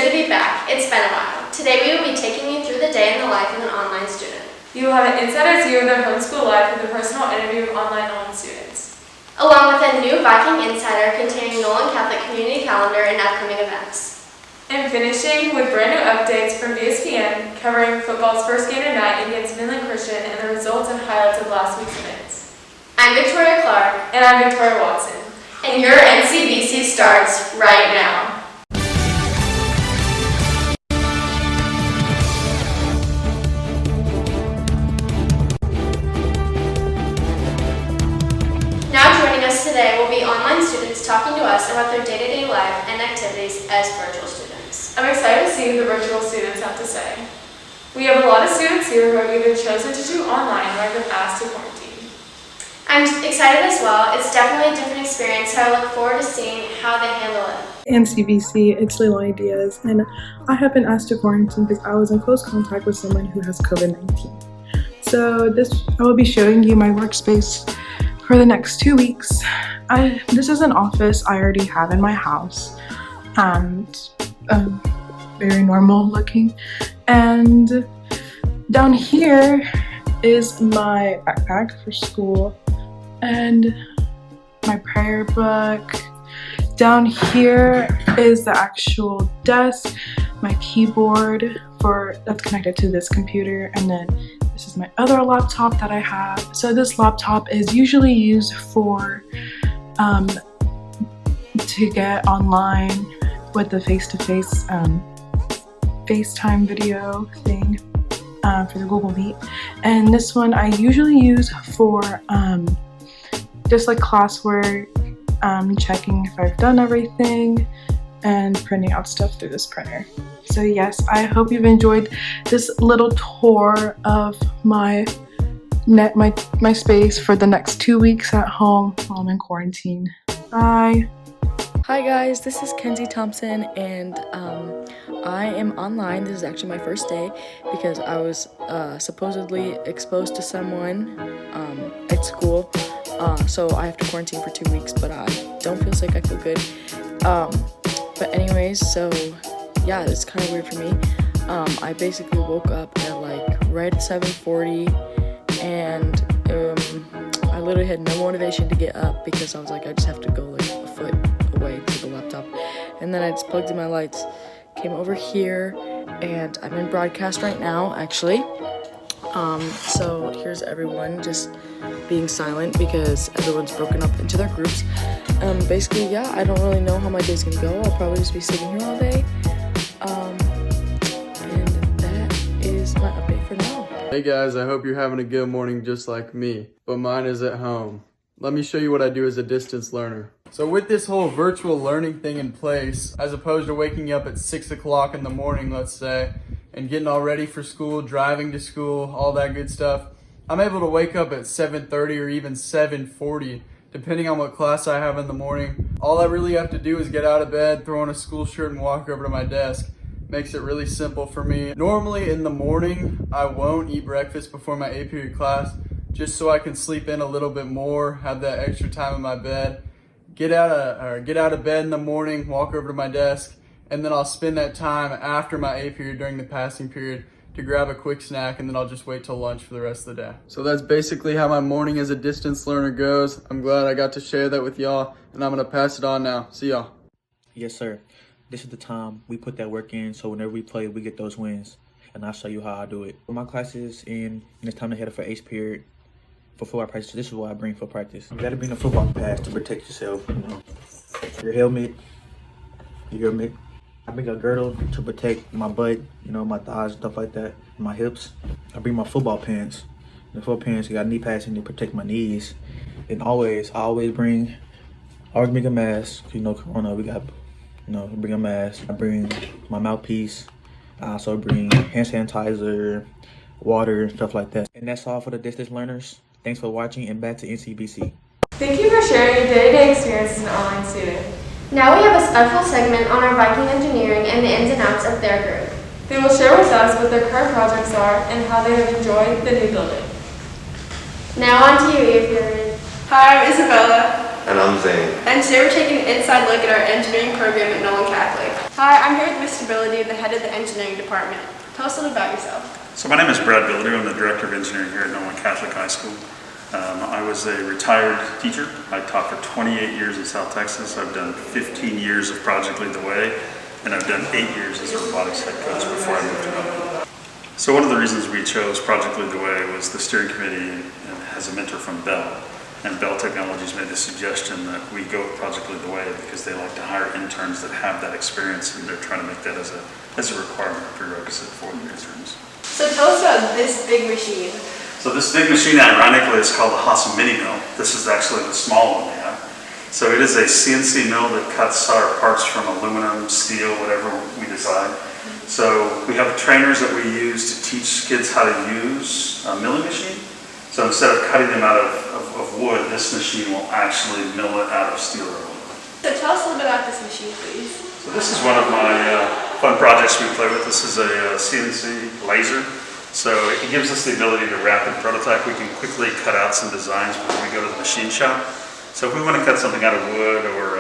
good to be back. It's been a while. Today we will be taking you through the day in the life of an online student. You will have an insider's view of their homeschool life with a personal interview of online students. Along with a new Viking Insider containing Nolan Catholic Community Calendar and upcoming events. And finishing with brand new updates from VSPN covering football's first game tonight against Midland Christian and the results and highlights of last week's events. I'm Victoria Clark. And I'm Victoria Watson. And your NCBC starts right now. Now joining us today will be online students talking to us about their day-to-day life and activities as virtual students. I'm excited to see what the virtual students have to say. We have a lot of students here who have either chosen to do online or have been asked to quarantine. I'm excited as well. It's definitely a different experience, so I look forward to seeing how they handle it. NCBC, it's Leilani Diaz, and I have been asked to quarantine because I was in close contact with someone who has COVID-19. So I will be showing you my workspace for the next 2 weeks. This is an office I already have in my house, and very normal looking. And down here is my backpack for school and my prayer book. Down here is the actual desk, my keyboard that's connected to this computer, and then this is my other laptop that I have. So this laptop is usually used for to get online with the face-to-face FaceTime video thing for the Google Meet. And this one I usually use for just like classwork, checking if I've done everything, and printing out stuff through this printer. So yes, I hope you've enjoyed this little tour of my space for the next 2 weeks at home while I'm in quarantine. Bye. Hi guys, this is Kenzie Thompson, and I am online. This is actually my first day because I was supposedly exposed to someone at school. So I have to quarantine for 2 weeks, but I don't feel sick, I feel good. But anyways, so yeah, it's kind of weird for me. I basically woke up at like right at 7:40, and I literally had no motivation to get up because I was like, I just have to go like a foot away to the laptop. And then I just plugged in my lights, came over here, and I'm in broadcast right now, actually. So here's everyone just being silent because everyone's broken up into their groups. Basically, yeah, I don't really know how my day's gonna go. I'll probably just be sitting here all day. And that is my update for now. Hey guys, I hope you're having a good morning just like me, but mine is at home. Let me show you what I do as a distance learner. So with this whole virtual learning thing in place, as opposed to waking up at 6 o'clock in the morning, let's say, and getting all ready for school, driving to school, all that good stuff, I'm able to wake up at 7:30 or even 7:40, depending on what class I have in the morning. All I really have to do is get out of bed, throw on a school shirt, and walk over to my desk. Makes it really simple for me. Normally in the morning, I won't eat breakfast before my 8 period class, just so I can sleep in a little bit more, have that extra time in my bed. Get out of bed in the morning, walk over to my desk, and then I'll spend that time after my 8 period during the passing period to grab a quick snack, and then I'll just wait till lunch for the rest of the day. So that's basically how my morning as a distance learner goes. I'm glad I got to share that with y'all, and I'm gonna pass it on now. See y'all. Yes, sir. This is the time we put that work in, so whenever we play, we get those wins. And I'll show you how I do it. When my class is in, and it's time to head up for 8th period, for football practice, this is what I bring for practice. You gotta bring a football pads to protect yourself, you know. Your helmet, I bring a girdle to protect my butt, you know, my thighs, stuff like that, my hips. I bring my football pants. The football pants, you got knee pads in to protect my knees. And I always bring a mask. You know, Corona, we got, you know, bring a mask. I bring my mouthpiece. I also bring hand sanitizer, water, and stuff like that. And that's all for the distance learners. Thanks for watching, and back to NCBC. Thank you for sharing your day-to-day experience as an online student. Now we have a special segment on our Viking engineering and the ins and outs of their group. They will share with us what their current projects are and how they have enjoyed the new building. Now on to you, Evelyn. Hi, I'm Isabella. And I'm Zane. And today we're taking an inside look at our engineering program at Nolan Catholic. Hi, I'm here with Mr. Billity, the head of the engineering department. Tell us a little about yourself. So my name is Brad Billity. I'm the director of engineering here at Nolan Catholic High School. I was a retired teacher. I taught for 28 years in South Texas. I've done 15 years of Project Lead the Way, and I've done 8 years as a robotics head coach before I moved to Nolan. So one of the reasons we chose Project Lead the Way was the steering committee has a mentor from Bell. And Bell Technologies made the suggestion that we go with Project Lead the Way because they like to hire interns that have that experience, and they're trying to make that as a requirement, prerequisite for the interns. So tell us about this big machine. So this big machine, ironically, is called the HOCO mini mill. This is actually the small one we have. So it is a CNC mill that cuts our parts from aluminum, steel, whatever we decide. So we have trainers that we use to teach kids how to use a milling machine. So instead of cutting them out of wood, this machine will actually mill it out of steel or aluminum. So tell us a little bit about this machine, please. So this is one of my fun projects we play with. This is a CNC laser. So it gives us the ability to rapid prototype. We can quickly cut out some designs before we go to the machine shop. So if we want to cut something out of wood or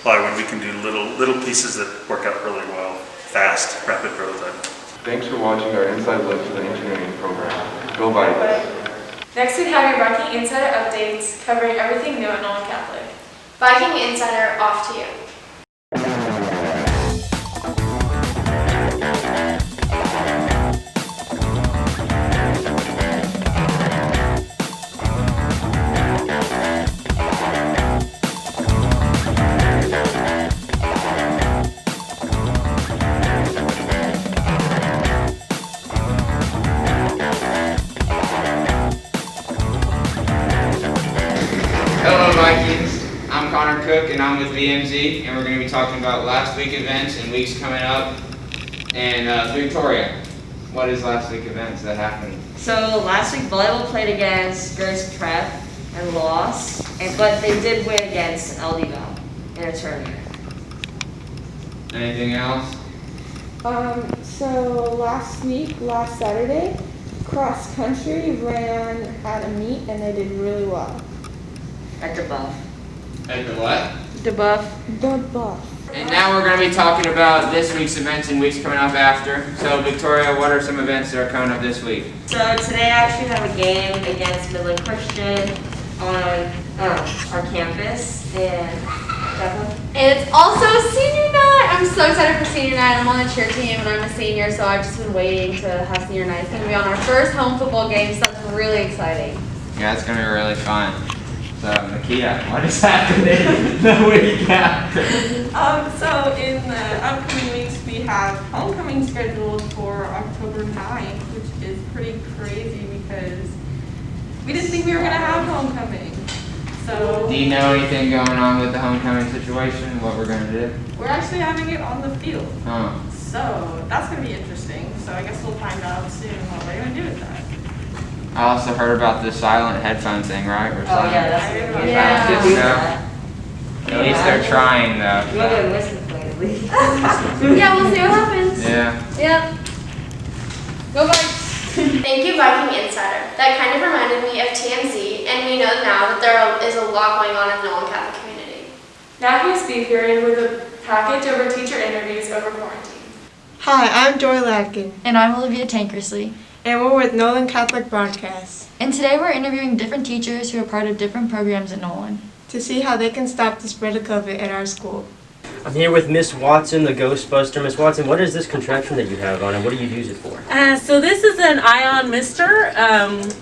plywood, we can do little pieces that work out really well, fast, rapid prototype. Thanks for watching our inside look to the engineering program. Go Vikings! Next, we have your Viking Insider updates covering everything new at Nolan Catholic. Viking Insider, off to you. Hello Vikings, I'm Connor Cook and I'm with VMZ, and we're going to be talking about last week events and weeks coming up. And Victoria, what is last week events that happened? So last week volleyball played against Grace Prep and lost, but they did win against LDVAL in a tournament. Anything else? So last Saturday, cross country had a meet and they did really well. At the buff. At the what? The buff. And now we're going to be talking about this week's events and weeks coming up after. So Victoria, what are some events that are coming up this week? So today I actually have a game against Midland Christian on our campus, and It's also senior night. I'm so excited for senior night. I'm on the cheer team and I'm a senior, so I've just been waiting to have senior night. It's going to be on our first home football game, so that's really exciting. Yeah, it's going to be really fun. So Nakia, what is happening the week after? So in the upcoming weeks, we have homecoming scheduled for October 9th, which is pretty crazy because we didn't think we were going to have homecoming. So Do you know anything going on with the homecoming situation, what we're going to do? we're actually having it on the field. Oh. So that's going to be interesting. So I guess we'll find out soon what we're going to do with that. I also heard about the silent headphone thing, right? Or oh yeah, that's Yeah. do that. At least they're trying, though. You want to listen to it at least. Yeah, we'll see what happens. Yeah. Yep. Go Vikes. Thank you, Viking Insider. That kind of reminded me of TMZ, and we know now that there is a lot going on in the Nolan Catholic community. Now here's Steve Period with a package over teacher interviews over quarantine. Hi, I'm Joy Latkin, And I'm Olivia Tankersley. and we're with Nolan Catholic Broadcast And today we're interviewing different teachers who are part of different programs at Nolan. to see how they can stop the spread of COVID at our school. I'm here with Miss Watson, the Ghostbuster. Miss Watson, what is this contraption that you have on, and what do you use it for? So this is an ion mister.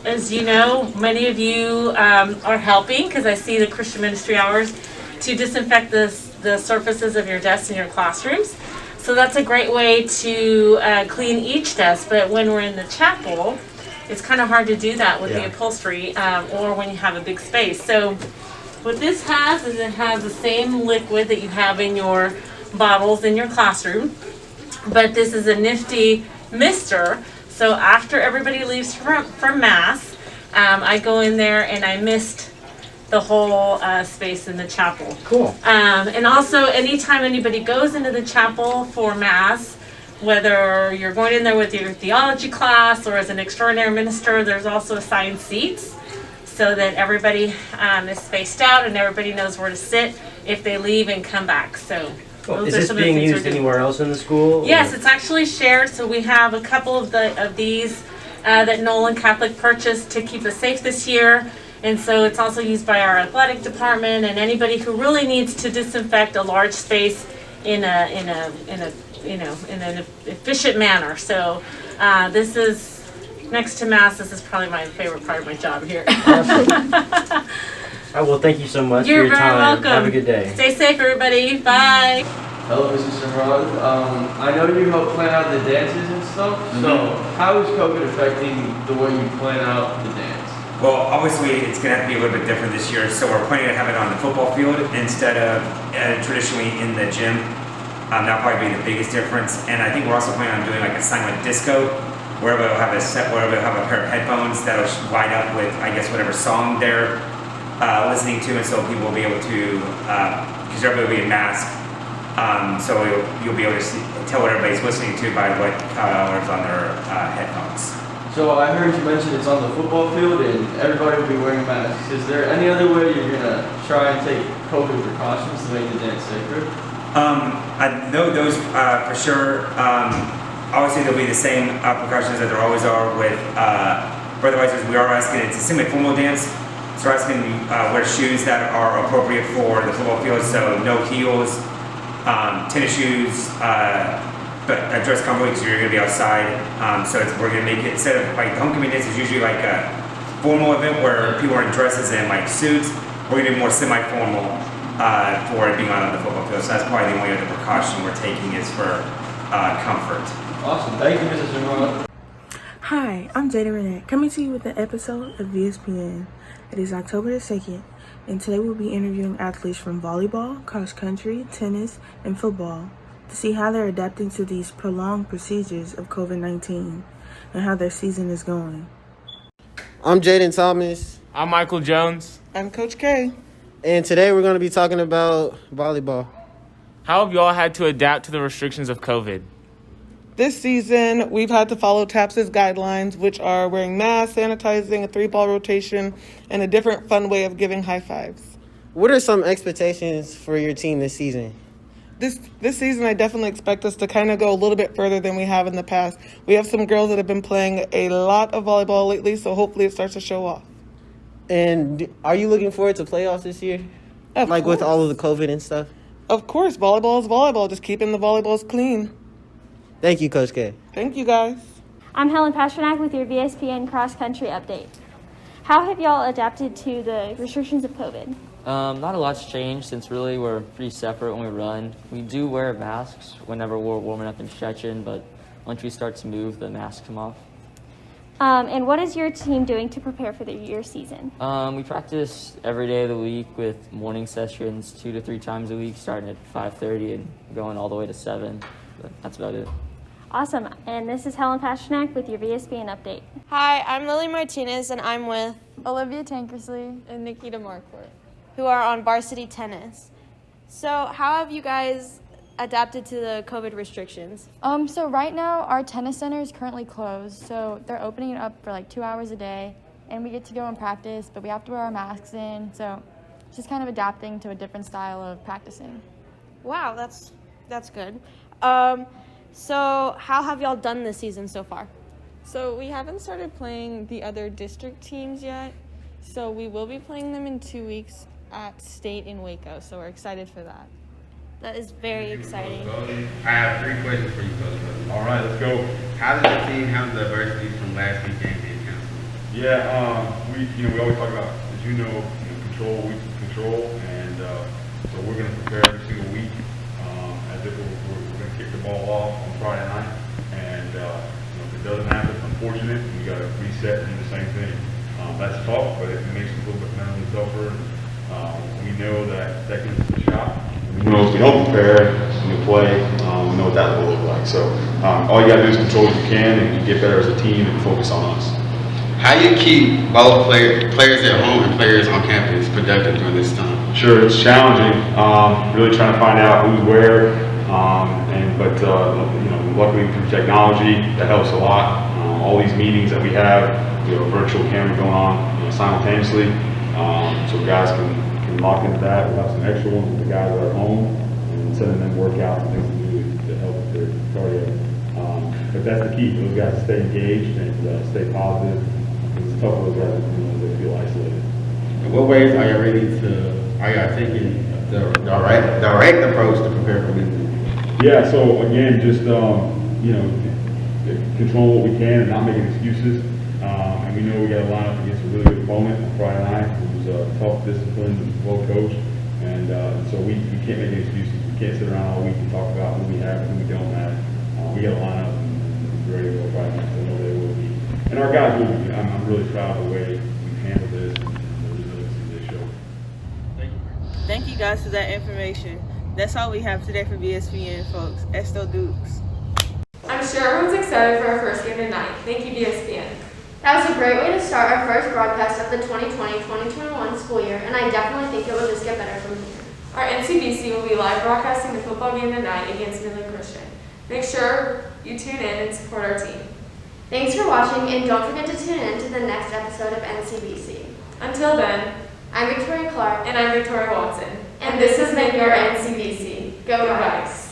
As you know, many of you are helping, because I see the Christian Ministry Hours, to disinfect the surfaces of your desks in your classrooms. So that's a great way to clean each desk, but when we're in the chapel, it's kind of hard to do that with the upholstery or when you have a big space. So what this has is it has the same liquid that you have in your bottles in your classroom, but this is a nifty mister. So after everybody leaves from Mass, I go in there and I mist the whole space in the chapel. Cool. And also, anytime anybody goes into the chapel for Mass, whether you're going in there with your theology class or as an extraordinary minister, there's also assigned seats. so that everybody is spaced out and everybody knows where to sit if they leave and come back. So Is this being used anywhere else in the school? Yes, it's actually shared. So we have a couple of these that Nolan Catholic purchased to keep us safe this year. And so it's also used by our athletic department and anybody who really needs to disinfect a large space in an efficient manner. So this is next to Mass. This is probably my favorite part of my job here. Well, thank you so much You're for your time. very welcome. Have a good day. Stay safe, everybody. Bye. Hello, Mrs. Sherrod. I know you help plan out the dances and stuff. So, how is COVID affecting the way you plan out the dance? Well, obviously, it's going to have to be a little bit different this year. So we're planning to have it on the football field instead of traditionally in the gym. That'll probably be the biggest difference. And I think we're also planning on doing like a silent disco, where we'll have a pair of headphones that'll light up with, I guess, whatever song they're listening to, and so people will be able to, because everybody will be in mask, so you'll be able to tell what everybody's listening to by what colors on their headphones. So I heard you mention it's on the football field and everybody will be wearing masks. Is there any other way you're going to try and take COVID precautions to make the dance safer? I know those for sure. Obviously, there'll be the same precautions that there always are with breathalyzers. We are asking, it's a semi-formal dance, so we're asking wear shoes that are appropriate for the football field, so no heels, tennis shoes, but a dress combo because you're going to be outside. So we're going to make it, instead of like the homecoming dance is usually like a formal event where people are in dresses and like suits, we're going to do more semi-formal for it being on the football field. So that's probably the only other precaution we're taking is for comfort. Awesome. Thank you, Mrs. Sherrod. Hi, I'm Jada Renee, coming to you with an episode of VSPN. It is October the 2nd, and today we'll be interviewing athletes from volleyball, cross country, tennis, and football to see how they're adapting to these prolonged procedures of COVID-19 and how their season is going. I'm Jaden Thomas. I'm Michael Jones. I'm Coach K. And today we're going to be talking about volleyball. How have you all had to adapt to the restrictions of COVID? This season, we've had to follow TAPS's guidelines, which are wearing masks, sanitizing, a 3-ball rotation, and a different fun way of giving high fives. What are some expectations for your team this season? This season, I definitely expect us to kind of go a little bit further than we have in the past. We have some girls that have been playing a lot of volleyball lately, so hopefully it starts to show off. And are you looking forward to playoffs this year? Of course. With all of the COVID and stuff? Of course, volleyball is volleyball, just keeping the volleyballs clean. Thank you, Coach K. Thank you, guys. I'm Helen Pasternak with your VSPN cross country update. How have y'all adapted to the restrictions of COVID? Not a lot's changed since really we're pretty separate when we run. We do wear masks whenever we're warming up and stretching, but once we start to move, the masks come off. And what is your team doing to prepare for your season? We practice every day of the week with morning sessions 2 to 3 times a week, starting at 5:30 and going all the way to 7. But that's about it. Awesome. And this is Helen Pasternak with your VSPN update. Hi, I'm Lily Martinez, and I'm with Olivia Tankersley and Nikita Marquardt, who are on varsity tennis. So how have you guys adapted to the COVID restrictions? So right now our tennis center is currently closed, so they're opening it up for like 2 hours a day, and we get to go and practice, but we have to wear our masks in, so just kind of adapting to a different style of practicing. Wow, that's good. So how have y'all done this season so far? So we haven't started playing the other district teams yet, so we will be playing them in 2 weeks at State in Waco, so we're excited for that. That is very exciting. I have 3 questions for you, Coach. All right, let's go. How did the team handle the adversity from last weekend being canceled? Yeah, we always talk about, as you know, control, we can control, and so we're going to prepare every single week as if we're going to kick the ball off on Friday night, and if it doesn't happen, it's unfortunate, we got to reset and do the same thing. That's tough, but it makes it a little bit mentally tougher. We know that gives us a shot. We know if we don't prepare when we play, we know what that will look like. So all you got to do is control what you can and get better as a team and focus on us. How do you keep both players at home and players on campus productive during this time? Sure, it's challenging. Really trying to find out who's where, but luckily through technology that helps a lot. All these meetings that we have, virtual camera going on, simultaneously. So guys can lock into that. We'll have some extra ones with the guys that are home and sending them workouts and things to do to help with their cardio. But that's the key for those guys to stay engaged and stay positive. It's tough for those guys they feel isolated. In what ways are you taking the direct approach to prepare for this? Yeah, so again, just control what we can and not making excuses. And we know we got to line up against a really good opponent on Friday night, who's tough, disciplined, well coached, and so we can't make any excuses. We can't sit around all week and talk about who we have and who we don't have. We got to line up and be ready to go Friday night. So I know they will be, and our guys will be. I'm really proud of the way we've handled this and the resiliency they show. Thank you. Thank you guys for that information. That's all we have today for VSPN, folks. Esto Dukes. I'm sure everyone's excited for our first game tonight. Thank you, VSPN. That was a great way to start our first broadcast of the 2020-2021 school year, and I definitely think it will just get better from here. Our NCBC will be live broadcasting the football game tonight against Nolan Christian. Make sure you tune in and support our team. Thanks for watching, and don't forget to tune in to the next episode of NCBC. Until then, I'm Victoria Clark. And I'm Victoria Watson. And this has been your NCBC. Go Vikes!